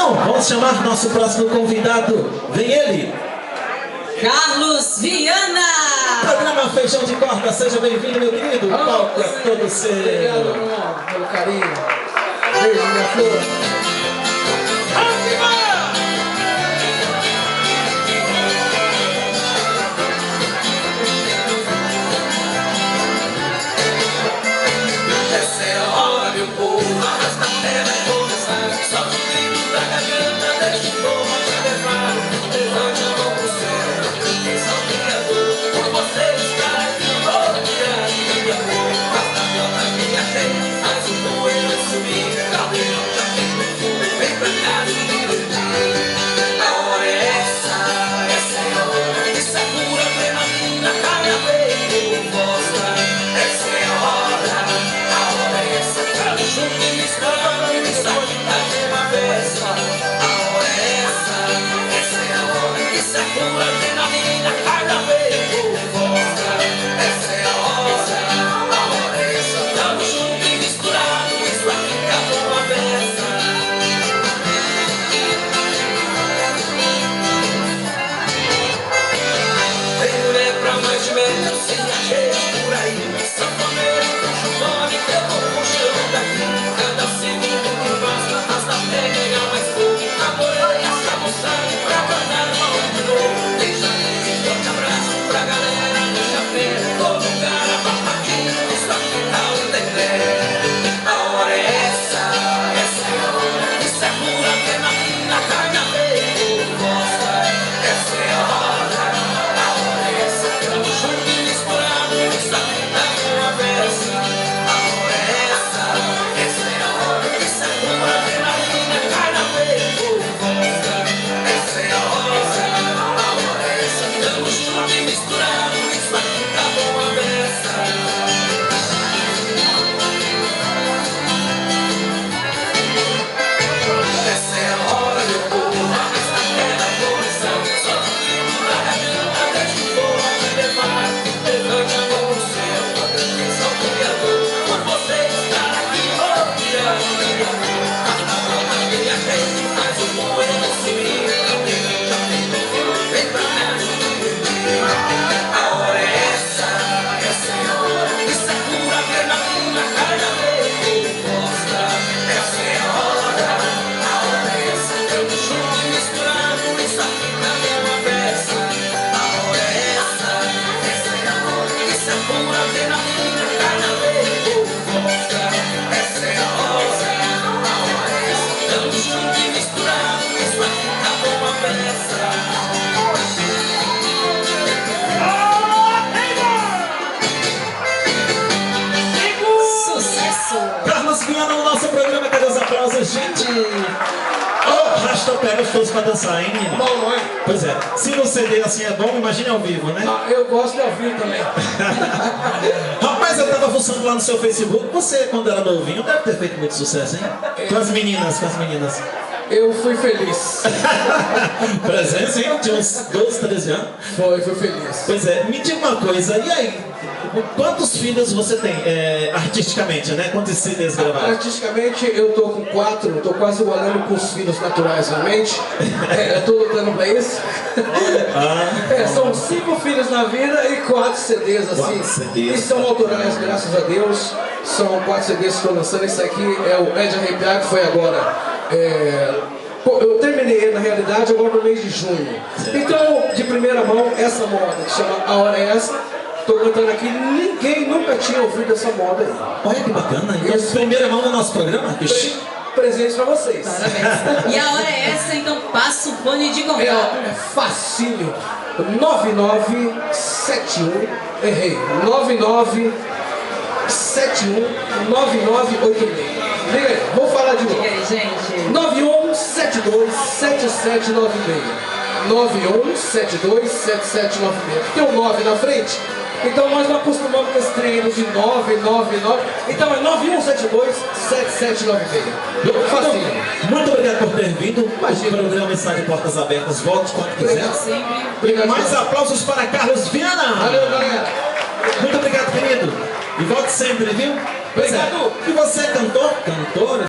Então, vamos chamar nosso próximo convidado. Vem ele. Carlos Viana! Programa Feijão de Corda, seja bem-vindo, meu querido. O palco é todo seu. Obrigado, meu irmão, pelo carinho. Beijo, minha flor. Gente, pega os todos pra dançar, hein, menino? Bom, não é? Pois é, se no CD assim é bom, imagine ao vivo, né? Ah, eu gosto de ao vivo também. Rapaz, eu tava fuçando lá no seu Facebook. Você, quando era novinho, deve ter feito muito sucesso, hein? Com as meninas, Eu fui feliz. Presença, hein? Tinha uns 12, 13 anos. Fui feliz. Pois é, me diga uma coisa, e aí? Quantos filhos você tem, artisticamente, né? Quantos CDs gravados? Artisticamente eu tô com 4, tô quase igualando com os filhos naturais realmente. Eu tô lutando pra isso. São 5 filhos na vida e 4 CDs assim. 4 CDs. E são autorais, graças a Deus. São 4 CDs que estou lançando. Esse aqui é o É de Arrepiar, que foi agora. Eu terminei na realidade agora no mês de junho. Então, de primeira mão, essa moda que chama A Hora É Essa. Estou cantando aqui, ninguém nunca tinha ouvido essa moda aí. Olha que bacana, então primeira mão no nosso programa. Presente pra vocês. Parabéns. E a hora é essa, então passa o fone de contato. É facinho. 9971, errei. 9971 9986. Liga aí, vou falar de novo. Liga aí, gente. 9172 7796. 91727796. Tem um 9 na frente. Então nós não acostumamos com esse treino de 999. Então é 91727796. Facinho. Muito obrigado por ter vindo. Imagina, o programa está de portas abertas. Volte quando quiser. Sempre. Obrigado. Mais aplausos para Carlos Viana. Valeu, galera. Muito obrigado, querido. E volte sempre, viu? Obrigado. E você é cantor? Cantora?